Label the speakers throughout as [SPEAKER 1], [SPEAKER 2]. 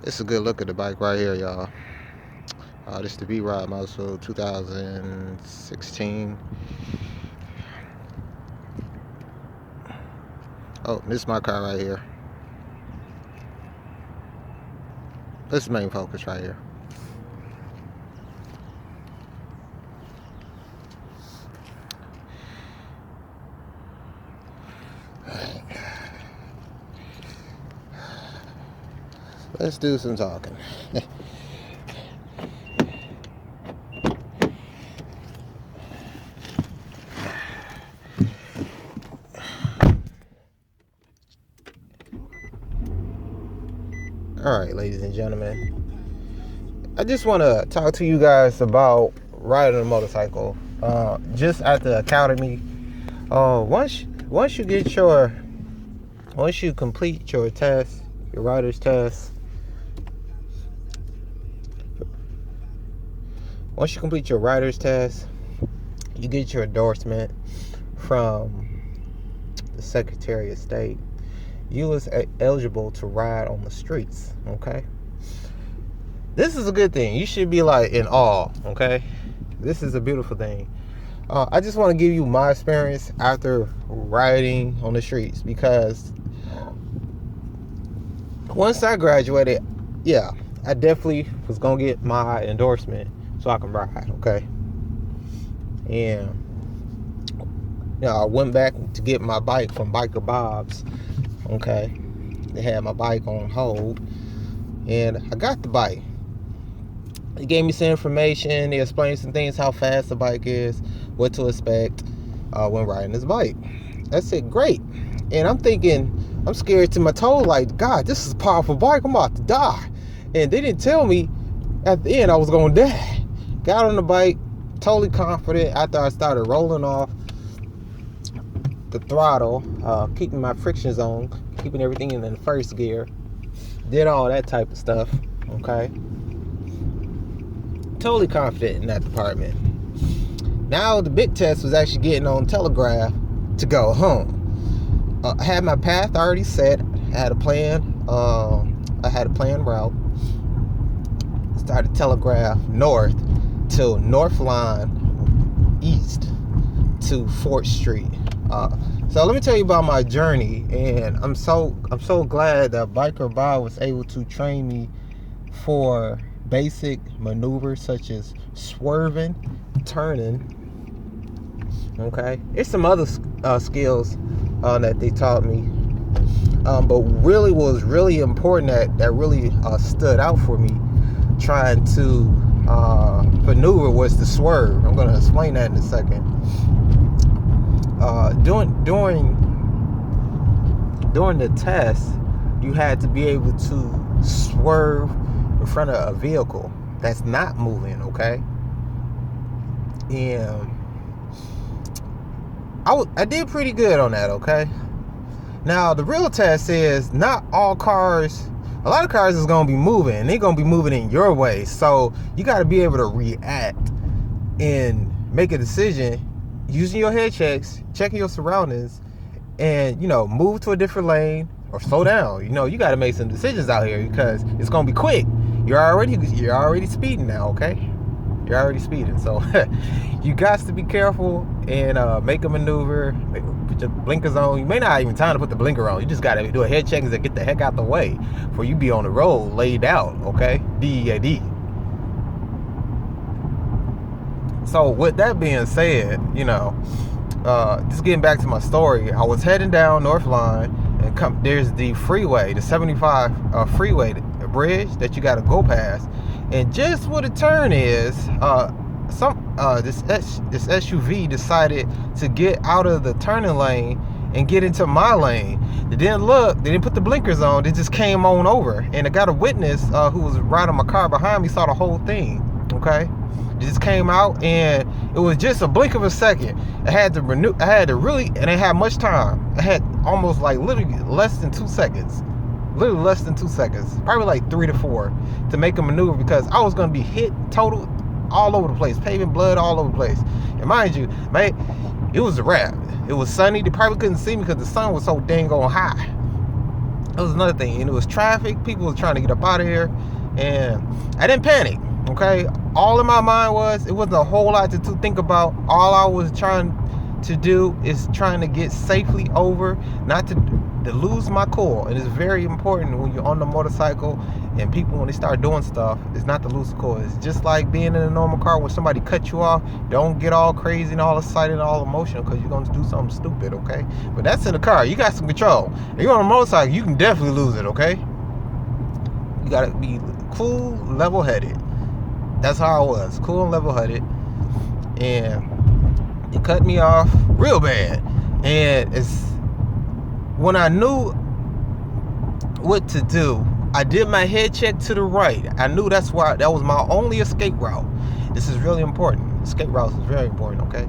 [SPEAKER 1] It's a good look at the bike right here, y'all. This is the B-Rod Muscle 2016. Oh, this is my car right here. This is main focus right here. Let's do some talking. All right, ladies and gentlemen, I just want to talk to you guys about riding a motorcycle. Just at the academy, once you complete your test, your rider's test, once you complete your rider's test, you get your endorsement from the Secretary of State. You is eligible to ride on the streets, okay? This is a good thing. You should be like in awe, okay? This is a beautiful thing. I just want to give you my experience after riding on the streets, because once I graduated, yeah, I definitely was going to get my endorsement so I can ride, okay? And I went back to get my bike from Biker Bob's, okay? They had my bike on hold, and I got the bike. They gave me some information. They explained some things, how fast the bike is, what to expect when riding this bike. I said, great. And I'm thinking, I'm scared to my toe, like, God, this is a powerful bike. I'm about to die. And they didn't tell me at the end I was going to die. Got on the bike, totally confident after I started rolling off the throttle, keeping my friction zone, keeping everything in the first gear. Did all that type of stuff, okay? Totally confident in that department. Now the big test was actually getting on Telegraph to go home. I had my path already set. I had a plan. I had a planned route. Started Telegraph north till North Line east to 4th Street. So let me tell you about my journey, and I'm so glad that Biker Bob was able to train me for basic maneuvers such as swerving, turning. Okay, there's some other skills that they taught me, but really what was really important that really stood out for me trying to maneuver was the swerve. I'm going to explain that in a second. During the test, you had to be able to swerve in front of a vehicle that's not moving, okay? And I did pretty good on that, okay? Now, the real test is not all cars, a lot of cars is going to be moving, and they're going to be moving in your way. So you got to be able to react and make a decision using your head checks, checking your surroundings, and, move to a different lane or slow down. You got to make some decisions out here because it's going to be quick. You're already speeding now, okay? You're already speeding. So you got to be careful and make a maneuver. Put your blinkers on. You may not even time to put the blinker on. You just got to do a head check and get the heck out the way before you be on the road laid out, okay? DEAD. So with that being said, just getting back to my story, I was heading down North Line, and there's the freeway, the 75 freeway, the bridge that you got to go past. And just where the turn is, this SUV decided to get out of the turning lane and get into my lane. They didn't look, they didn't put the blinkers on, they just came on over. And I got a witness who was riding my car behind me, saw the whole thing, okay? They just came out, and it was just a blink of a second. I had to really, and I had much time. I had almost like literally less than 2 seconds. Literally less than 2 seconds. Probably like 3 to 4 to make a maneuver, because I was going to be hit total all over the place. Paving blood all over the place. And mind you, man, it was a wrap. It was sunny. They probably couldn't see me because the sun was so dang on high. It was another thing, and it was traffic. People were trying to get up out of here, and I didn't panic. Okay, all in my mind was, it wasn't a whole lot to think about. All I was trying to do is trying to get safely over, not to lose my cool. And it's very important when you're on the motorcycle and people, when they start doing stuff, it's not to lose the cool. It's just like being in a normal car. When somebody cuts you off, don't get all crazy and all excited and all emotional, because you're going to do something stupid, okay? But that's in the car. You got some control. If you're on a motorcycle, you can definitely lose it, okay? You got to be cool, level-headed. That's how I was, cool and level-headed. And it cut me off real bad. And it's when I knew what to do, I did my head check to the right. I knew that was my only escape route. This is really important. Escape routes is very important, okay?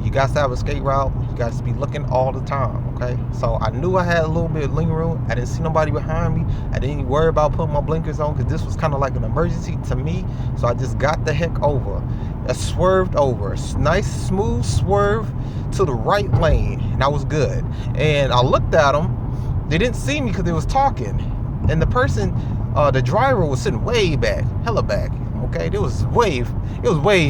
[SPEAKER 1] You got to have an escape route. You got to be looking all the time, okay? So I knew I had a little bit of lean room. I didn't see nobody behind me. I didn't worry about putting my blinkers on, because this was kind of like an emergency to me. So I just got the heck over. I swerved over. Nice, smooth swerve to the right lane. And I was good. And I looked at them. They didn't see me because they was talking. And the person, the driver, was sitting way back, hella back. Okay, it was way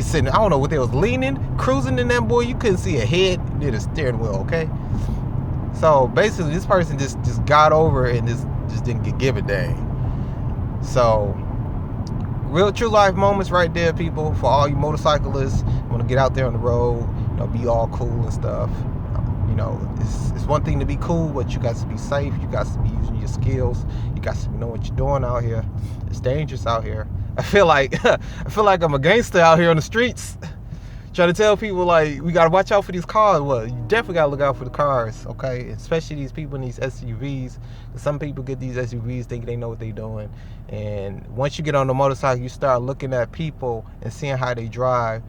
[SPEAKER 1] sitting. I don't know what they was leaning, cruising in that boy. You couldn't see a head near the steering wheel. Okay, so basically, this person just got over and just didn't give a dang. So, real true life moments right there, people. For all you motorcyclists, want to get out there on the road, be all cool and stuff. It's one thing to be cool, but you got to be safe. You got to be using your skills. You got to know what you're doing out here. It's dangerous out here. I feel like I'm a gangster out here on the streets, trying to tell people, like, we gotta watch out for these cars. Well, you definitely gotta look out for the cars, okay? Especially these people in these SUVs. Some people get these SUVs thinking they know what they're doing, and once you get on the motorcycle, you start looking at people and seeing how they drive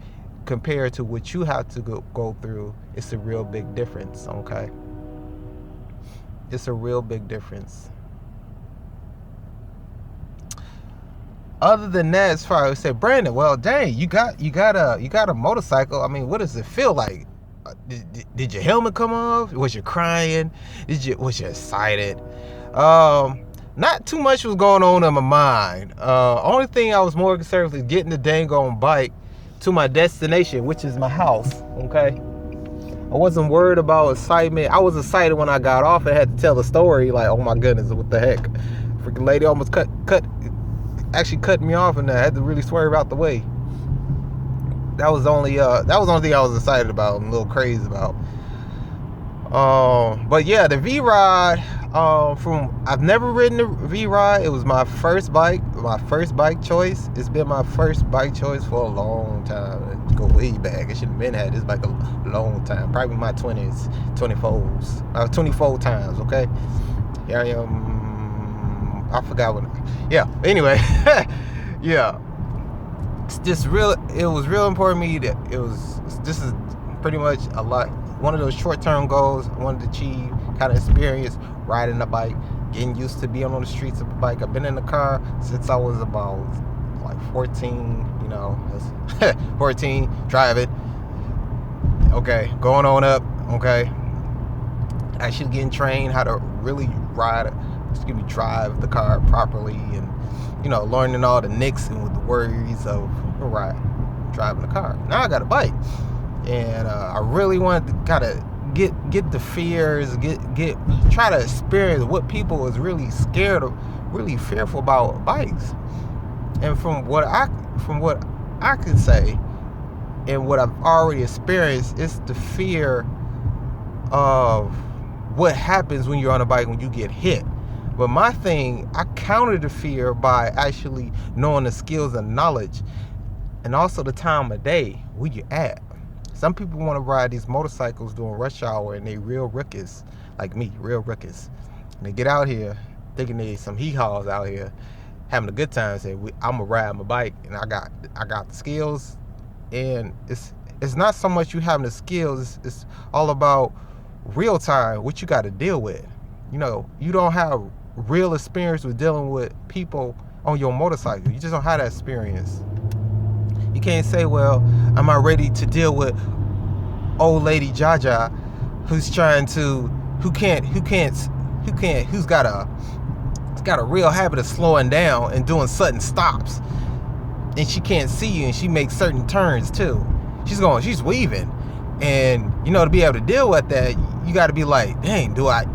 [SPEAKER 1] compared to what you have to go through. It's a real big difference, okay? It's a real big difference. Other than that, as far as I said, Brandon, well, dang, you got a motorcycle. I mean, what does it feel like? Did your helmet come off? Was you crying? Was you excited? Not too much was going on in my mind. Only thing I was more concerned with is getting the dang on bike to my destination, which is my house. Okay, I wasn't worried about excitement. I was excited when I got off and had to tell the story. Like, oh my goodness, what the heck? Freaking lady almost cut me off, and I had to really swerve out the way. That was the only thing I was excited about and a little crazy about. But yeah, the V-Rod, I've never ridden the V-Rod. It was my first bike choice. It's been my first bike choice for a long time. Go way back. I should have been had this bike a long time. Probably my 20s, 24 times, okay? Here I am. I forgot what. Yeah. Anyway, yeah. It's just real. It was real important to me that this is pretty much a lot. One of those short-term goals I wanted to achieve. Kind of experience riding a bike, getting used to being on the streets of a bike. I've been in the car since I was about like 14. 14, driving. Okay, going on up. Okay, actually getting trained how to really drive the car properly, and learning all the nicks and with the worries of driving the car. Now I got a bike, and I really wanted to kind of get the fears, try to experience what people is really scared of, really fearful about bikes. And from what I can say, and what I've already experienced, it's the fear of what happens when you're on a bike when you get hit. But my thing, I countered the fear by actually knowing the skills and knowledge, and also the time of day, where you at. Some people want to ride these motorcycles during rush hour, and they real rookies, like me, real rookies. And they get out here thinking they some hee-haws out here, having a good time, saying, I'm gonna ride my bike, and I got the skills. And it's not so much you having the skills, it's all about real time, what you got to deal with. You don't have real experience with dealing with people on your motorcycle. You just don't have that experience. You can't say, well, am I ready to deal with old lady Jaja who's got got a real habit of slowing down and doing sudden stops. And she can't see you, and she makes certain turns too. She's weaving. And, you know, to be able to deal with that, you got to be like, dang, do I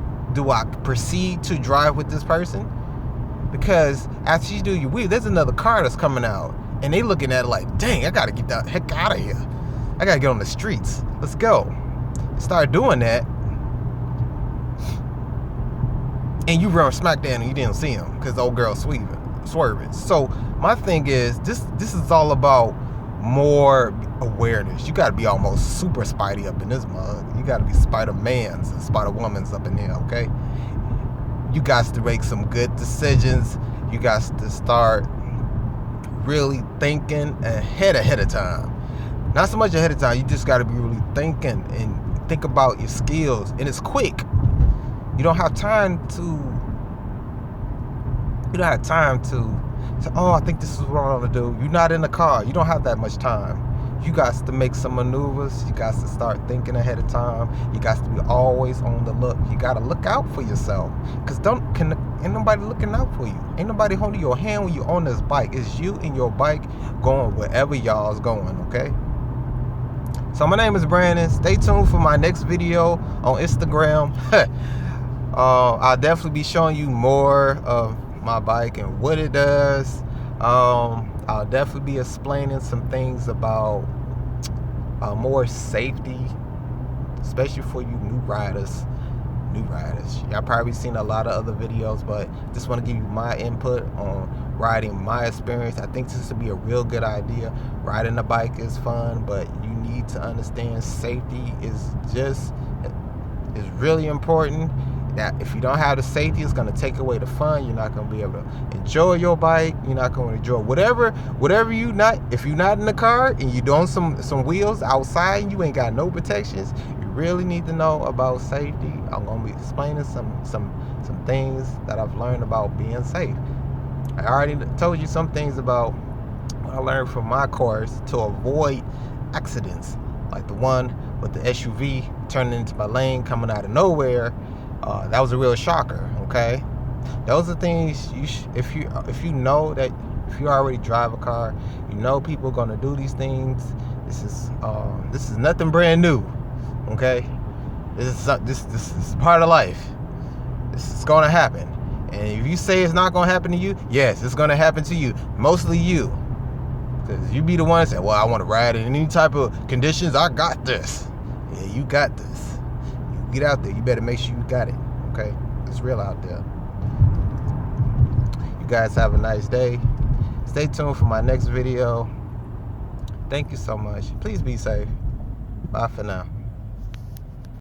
[SPEAKER 1] proceed to drive with this person? Because after you do your weave, there's another car that's coming out. And they looking at it like, dang, I got to get the heck out of here. I got to get on the streets. Let's go. Start doing that. And you run smack down and you didn't see him because the old girl swerving. So my thing is, this is all about more awareness. You got to be almost super Spidey up in this mug. You got to be Spider-Mans and Spider-Womans up in there, okay? You got to make some good decisions. You got to start really thinking ahead of time. Not so much ahead of time. You just got to be really thinking and think about your skills. And it's quick. You don't have time to say, oh, I think this is what I want to do. You're not in the car. You don't have that much time. You got to make some maneuvers. You got to start thinking ahead of time. You got to be always on the look. You got to look out for yourself. Because ain't nobody looking out for you. Ain't nobody holding your hand when you're on this bike. It's you and your bike going wherever y'all's going, okay? So my name is Brandon. Stay tuned for my next video on Instagram. I'll definitely be showing you more of my bike and what it does. I'll definitely be explaining some things about more safety, especially for you new riders. Y'all probably seen a lot of other videos, but just want to give you my input on riding, my experience. I think this would be a real good idea. Riding a bike is fun, but you need to understand safety is really important. Now, if you don't have the safety, it's going to take away the fun. You're not going to be able to enjoy your bike. You're not going to enjoy whatever if you're not in the car and you're doing some wheels outside and you ain't got no protections, you really need to know about safety. I'm going to be explaining some things that I've learned about being safe. I already told you some things about what I learned from my course to avoid accidents, like the one with the SUV turning into my lane coming out of nowhere. That was a real shocker, okay? Those are things if you know that if you already drive a car, you know people are gonna do these things. This is nothing brand new, okay? This is part of life. This is gonna happen. And if you say it's not gonna happen to you, yes, it's gonna happen to you. Mostly you. Because you be the one that say, well, I want to ride in any type of conditions. I got this. Yeah, you got this. Get out there. You better make sure you got it. Okay? It's real out there. You guys have a nice day. Stay tuned for my next video. Thank you so much. Please be safe. Bye for now.